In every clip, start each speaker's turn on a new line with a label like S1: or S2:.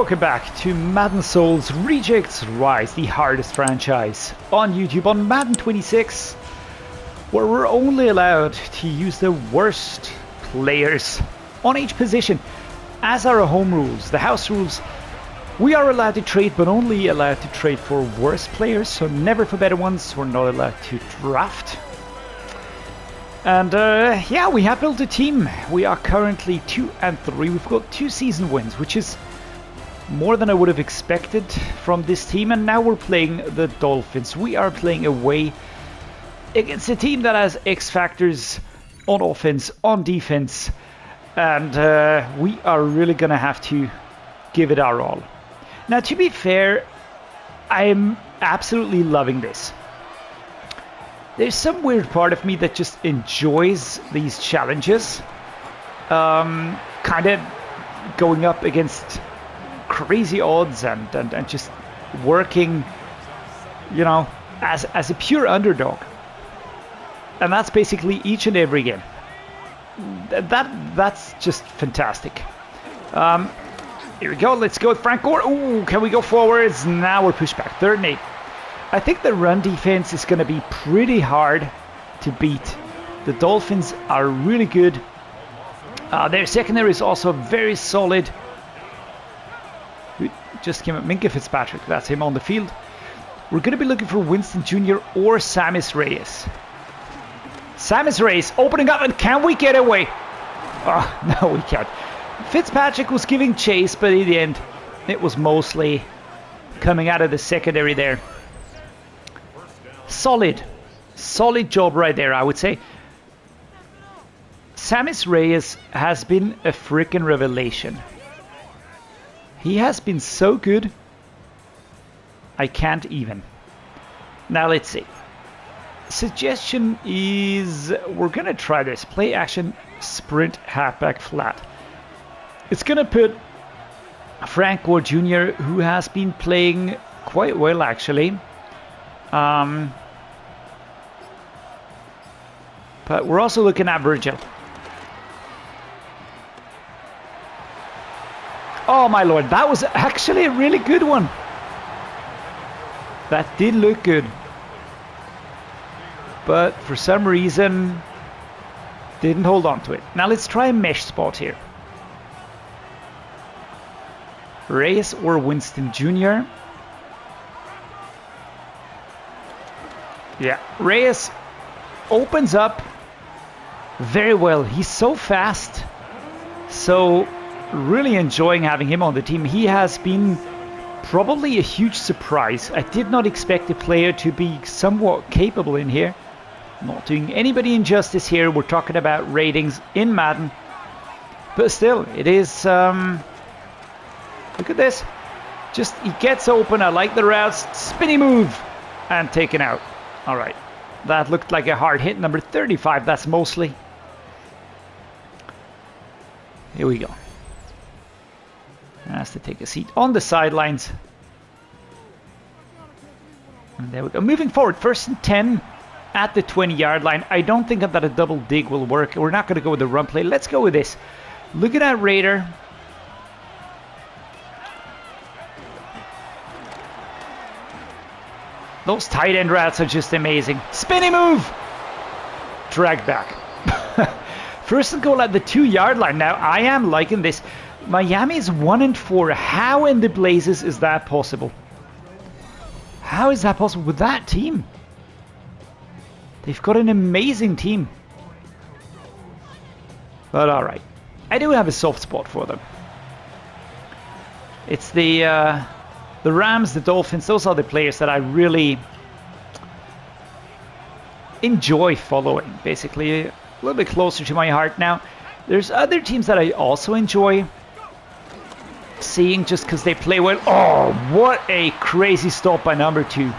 S1: welcome back to Madden Souls Rejects Rise, the hardest franchise on YouTube on Madden 26, where we're only allowed to use the worst players on each position. As are our home rules, the house rules, we are allowed to trade, but only allowed to trade for worse players, so never for better ones. We're not allowed to draft. And yeah, we have built a team. We are currently 2-3. We've got 2 season wins, which is more than I would have expected from this team. And now we're playing the Dolphins. We are playing away against a team that has X factors on offense, on defense, and we are really gonna have to give it our all. Now, to be fair, I'm absolutely loving this. There's some weird part of me that just enjoys these challenges. Kind of going up against crazy odds and just working, you know, as a pure underdog. And that's basically each and every game. That's just fantastic. Here we go, let's go with Frank Gore. Ooh, can we go forwards? Now we're pushed back, 3rd and 8. I think the run defense is going to be pretty hard to beat. The Dolphins are really good. Their secondary is also very solid. Who just came up? Minka Fitzpatrick, that's him on the field. We're going to be looking for Winston Jr. or Samis Reyes. Samis Reyes opening up, and can we get away? Oh, no, we can't. Fitzpatrick was giving chase, but in the end, it was mostly coming out of the secondary there. Solid job right there, I would say. Samis Reyes has been a freaking revelation. He has been so good, I can't even. Now let's see. Suggestion is we're gonna try this. Play action, sprint, halfback, flat. It's gonna put Frank Gore Jr., who has been playing quite well actually. But we're also looking at Virgil. Oh my lord, that was actually a really good one. That did look good. But for some reason, didn't hold on to it. Now let's try a mesh spot here. Reyes or Winston Jr. Yeah, Reyes opens up very well. He's so fast. So really enjoying having him on the team. He has been probably a huge surprise. I did not expect a player to be somewhat capable in here. Not doing anybody injustice here. We're talking about ratings in Madden. But still, it is... look at this. Just, he gets open. I like the routes. Spinny move. And taken out. Alright. That looked like a hard hit. Number 35. That's mostly. Here we go. Has to take a seat on the sidelines. And there we go. Moving forward. 1st and 10 at the 20-yard line. I don't think that a double dig will work. We're not going to go with the run play. Let's go with this. Look at that Raider. Those tight end routes are just amazing. Spinny move! Drag back. 1st and goal at the 2-yard line. Now, I am liking this. Miami is 1-4. How in the blazes is that possible? How is that possible with that team? They've got an amazing team. But alright. I do have a soft spot for them. It's the Rams, the Dolphins, those are the players that I really enjoy following, basically. A little bit closer to my heart now. There's other teams that I also enjoy seeing just because they play well. Oh, what a crazy stop by number 2.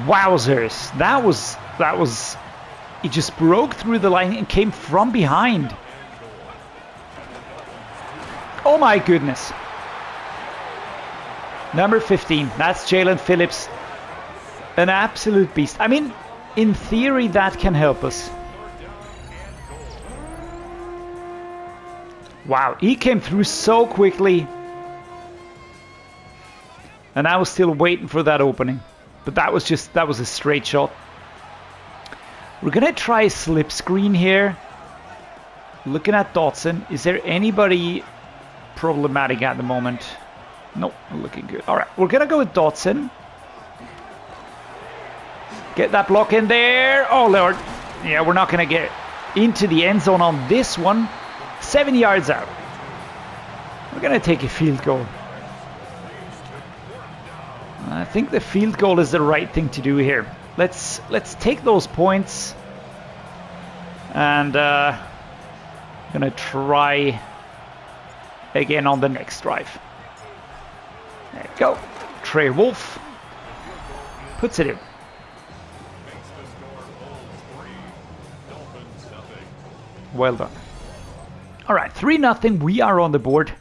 S1: Wowzers. That was... He just broke through the line and came from behind. Oh my goodness. Number 15, that's Jalen Phillips. An absolute beast. I mean, in theory, that can help us. Wow, he came through so quickly. And I was still waiting for that opening. But that was a straight shot. We're going to try a slip screen here. Looking at Dotson. Is there anybody problematic at the moment? Nope, not looking good. All right, we're going to go with Dotson. Get that block in there. Oh, Lord. Yeah, we're not going to get into the end zone on this one. 7 yards out. We're going to take a field goal. I think the field goal is the right thing to do here. Let's take those points. And gonna try again on the next drive. There you go. Trey Wolf puts it in. Well done. All right, 3-0. We are on the board.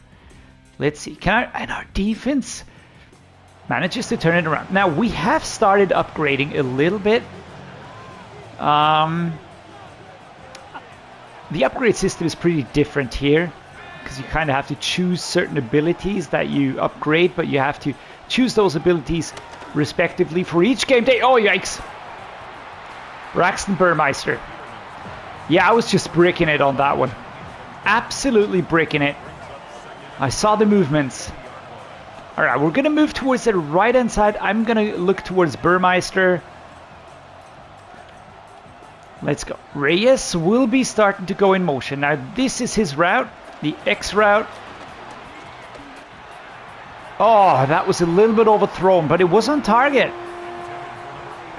S1: Let's see. And our defense manages to turn it around. Now, we have started upgrading a little bit. The upgrade system is pretty different here, because you kind of have to choose certain abilities that you upgrade, but you have to choose those abilities respectively for each game day. Oh, yikes. Braxton Burmeister. Yeah, I was just bricking it on that one. Absolutely bricking it. I saw the movements. All right, we're going to move towards the right-hand side. I'm going to look towards Burmeister. Let's go. Reyes will be starting to go in motion. Now, this is his route, the X route. Oh, that was a little bit overthrown, but it was on target.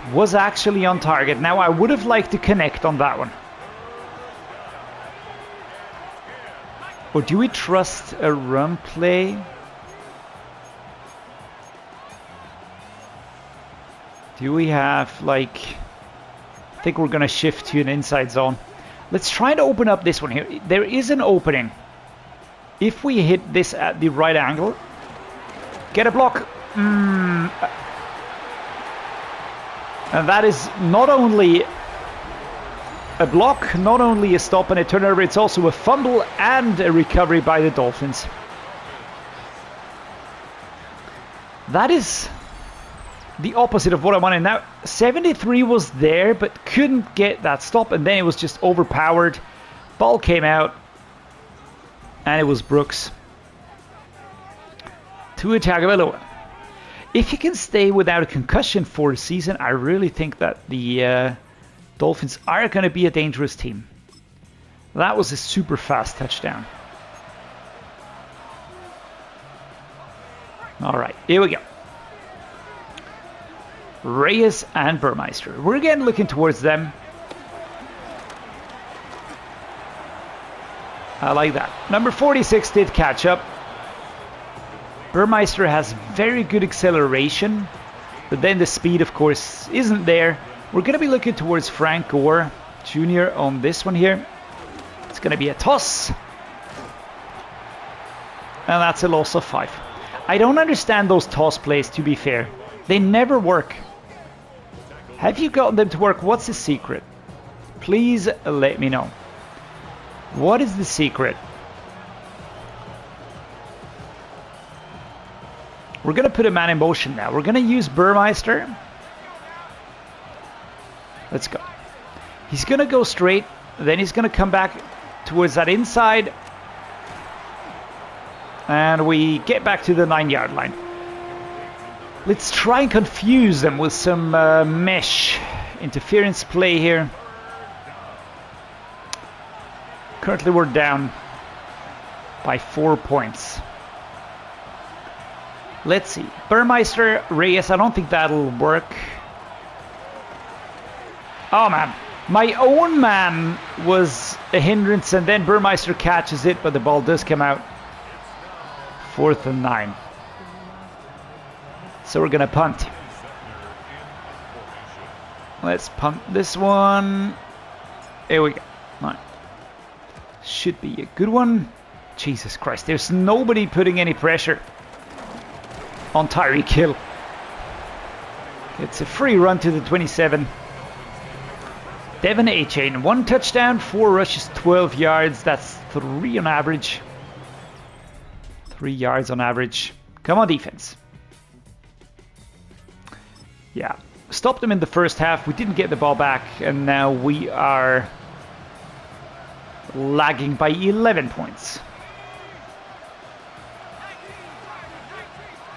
S1: It was actually on target. Now, I would have liked to connect on that one. Or do we trust a run play? Do we have, like... I think we're going to shift to an inside zone. Let's try to open up this one here. There is an opening. If we hit this at the right angle... Get a block. And that is not only a block, not only a stop and a turnover, it's also a fumble and a recovery by the Dolphins. That is the opposite of what I wanted. Now, 73 was there, but couldn't get that stop, and then it was just overpowered. Ball came out, and it was Brooks. Tua Tagovailoa. If he can stay without a concussion for a season, I really think that the Dolphins are going to be a dangerous team. That was a super fast touchdown. All right, here we go. Reyes and Burmeister. We're again looking towards them. I like that. Number 46 did catch up. Burmeister has very good acceleration, but then the speed, of course, isn't there. We're going to be looking towards Frank Gore Jr. on this one here. It's going to be a toss. And that's a loss of 5. I don't understand those toss plays, to be fair. They never work. Have you gotten them to work? What's the secret? Please let me know. What is the secret? We're going to put a man in motion now. We're going to use Burmeister. Let's go. He's going to go straight. Then he's going to come back towards that inside. And we get back to the 9-yard line. Let's try and confuse them with some mesh interference play here. Currently we're down by 4 points. Let's see. Burmeister, Reyes, I don't think that'll work. Oh man. My own man was a hindrance, and then Burmeister catches it, but the ball does come out. 4th and 9. So we're going to punt. Let's punt this one. Here we go. All right. Should be a good one. Jesus Christ. There's nobody putting any pressure on Tyreek Hill. It's a free run to the 27. Devin A-Chain, 1 touchdown, 4 rushes, 12 yards. That's 3 on average. 3 yards on average. Come on, defense. Yeah, stopped them in the first half. We didn't get the ball back, and now we are lagging by 11 points.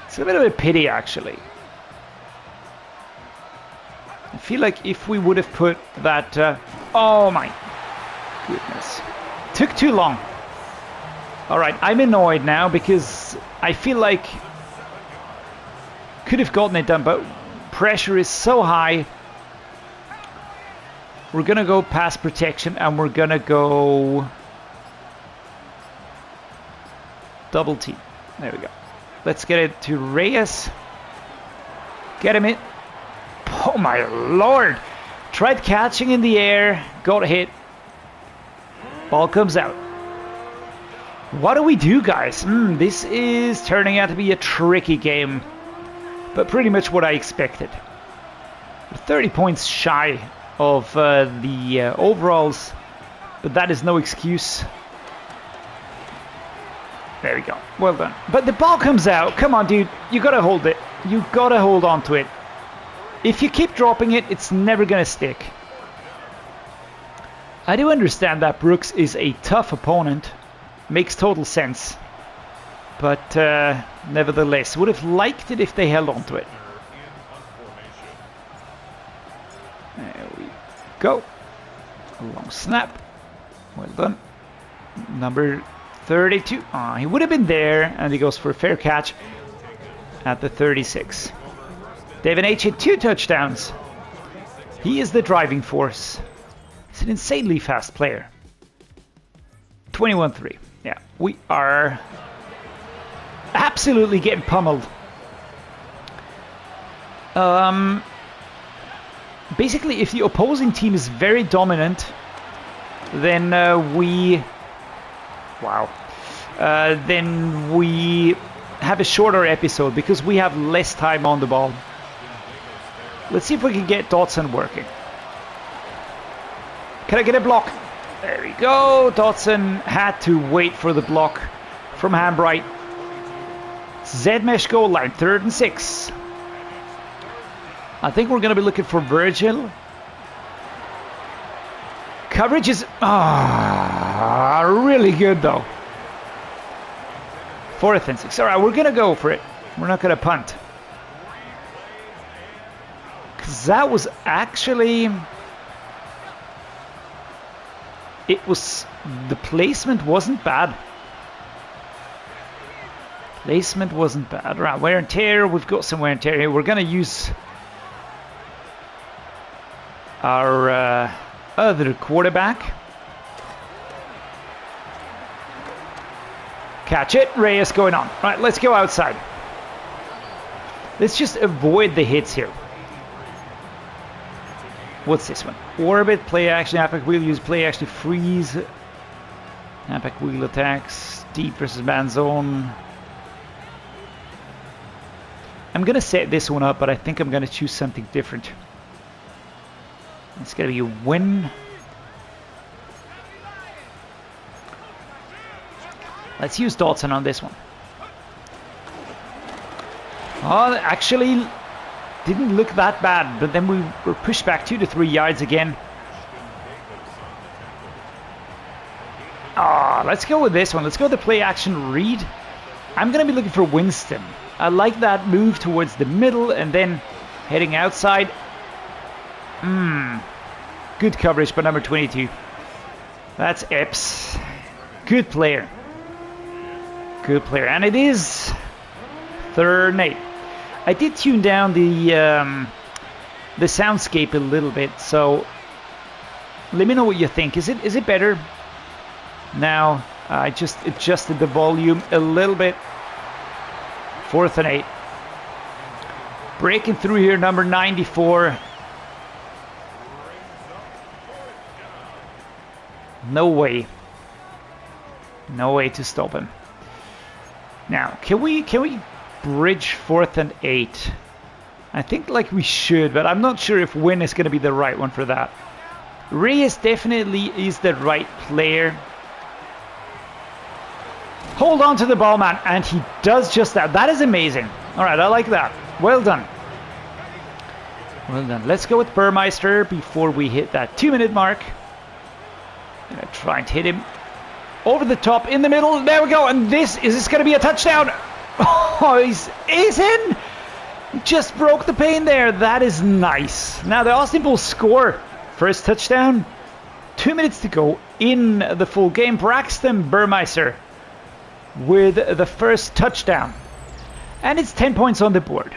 S1: It's a bit of a pity, actually. I feel like if we would have put that... oh my goodness. Took too long. Alright, I'm annoyed now because I feel like... could have gotten it done, but pressure is so high. We're going to go past protection and we're going to go... double T. There we go. Let's get it to Reyes. Get him in. Oh my lord! Tried catching in the air, got hit. Ball comes out. What do we do, guys? This is turning out to be a tricky game, but pretty much what I expected. 30 points shy of the overalls, but that is no excuse. There we go. Well done. But the ball comes out. Come on, dude. You gotta hold it. You gotta hold on to it. If you keep dropping it, it's never gonna stick. I do understand that Brooks is a tough opponent. Makes total sense. But nevertheless, would have liked it if they held on to it. There we go. A long snap. Well done. Number 32. He would have been there, and he goes for a fair catch at the 36. David H hit 2 touchdowns. He is the driving force. He's an insanely fast player. 21-3. Yeah, we are absolutely getting pummeled. Basically, if the opposing team is very dominant, then then we have a shorter episode because we have less time on the ball. Let's see if we can get Dotson working. Can I get a block? There we go. Dotson had to wait for the block from Hambright. Z-mesh goal line, 3rd and 6. I think we're going to be looking for Virgil. Coverage is really good, though. 4th and 6. All right, we're going to go for it. We're not going to punt. Because that was actually... the placement wasn't bad. Placement wasn't bad. Right, wear and tear. We've got some wear and tear here. We're going to use our other quarterback. Catch it. Reyes going on. Right, let's go outside. Let's just avoid the hits here. What's this one? Orbit, play action, halfback wheel, use play action, freeze. Halfback wheel attacks, deep versus man zone. I'm going to set this one up, but I think I'm going to choose something different. It's going to be a win. Let's use Dotson on this one. Oh, actually... didn't look that bad, but then we were pushed back 2 to 3 yards again. Let's go with this one. Let's go with the play action read. I'm going to be looking for Winston. I like that move towards the middle and then heading outside. Good coverage by number 22. That's Epps. Good player. Good player. And it is 3rd and 8. I did tune down the soundscape a little bit, so let me know what you think. Is it better? Now I just adjusted the volume a little bit. 4th and 8. Breaking through here, number 94. No way. No way to stop him. Now, can we bridge 4th and 8? I think like we should, but I'm not sure if Win is going to be the right one for that. Reyes definitely is the right player. Hold on to the ball, man, and he does just that. That is amazing. All right, I like that. Well done. Well then, let's go with Burmeister before we hit that 2-minute mark. Gonna try and hit him over the top in the middle. There we go. And is this going to be a touchdown? Oh, he's in. He just broke the pane there. That is nice. Now the Austin Bulls score first touchdown. 2 minutes to go in the full game. Braxton Burmeister with the first touchdown. And it's 10 points on the board.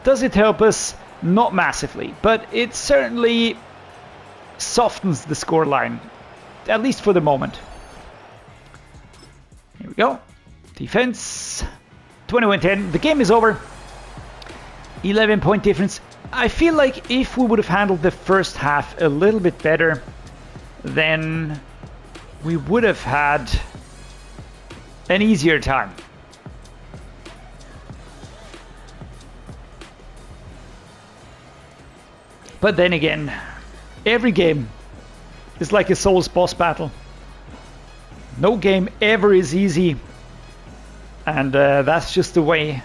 S1: Does it help us? Not massively, but it certainly softens the scoreline, at least for the moment. Here we go. Defense. 21-10. The game is over. 11-point difference. I feel like if we would have handled the first half a little bit better, then we would have had an easier time. But then again, every game is like a Souls boss battle. No game ever is easy. And that's just the way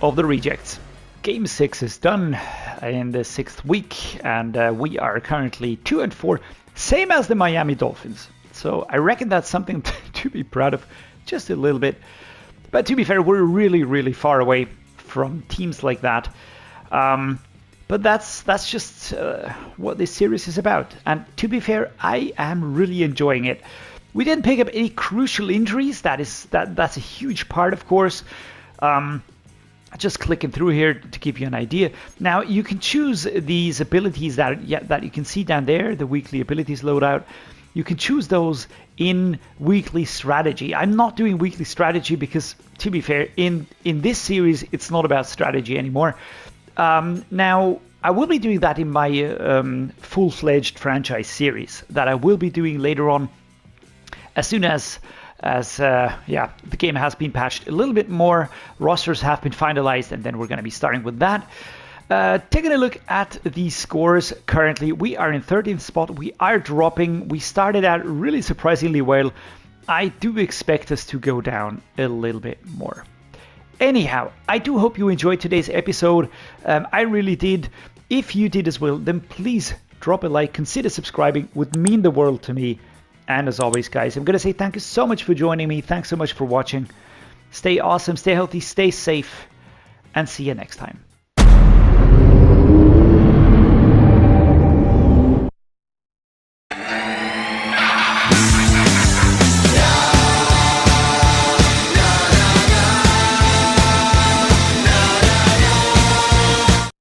S1: of the rejects. Game 6 is done in the 6th week. And we are currently 2-4. Same as the Miami Dolphins. So I reckon that's something to be proud of. Just a little bit. But to be fair, we're really, really far away from teams like that. But that's just what this series is about. And to be fair, I am really enjoying it. We didn't pick up any crucial injuries. That's a huge part, of course. Just clicking through here to give you an idea. Now you can choose these abilities that you can see down there, the weekly abilities loadout. You can choose those in weekly strategy. I'm not doing weekly strategy because, to be fair, in this series it's not about strategy anymore. Now, I will be doing that in my full-fledged franchise series that I will be doing later on as soon as the game has been patched a little bit more, rosters have been finalized, and then we're going to be starting with that. Taking a look at the scores currently, we are in 13th spot. We are dropping. We started out really surprisingly well. I do expect us to go down a little bit more. Anyhow, I do hope you enjoyed today's episode. I really did. If you did as well, then please drop a like, consider subscribing, would mean the world to me. And as always, guys, I'm going to say thank you so much for joining me. Thanks so much for watching. Stay awesome, stay healthy, stay safe, and see you next time.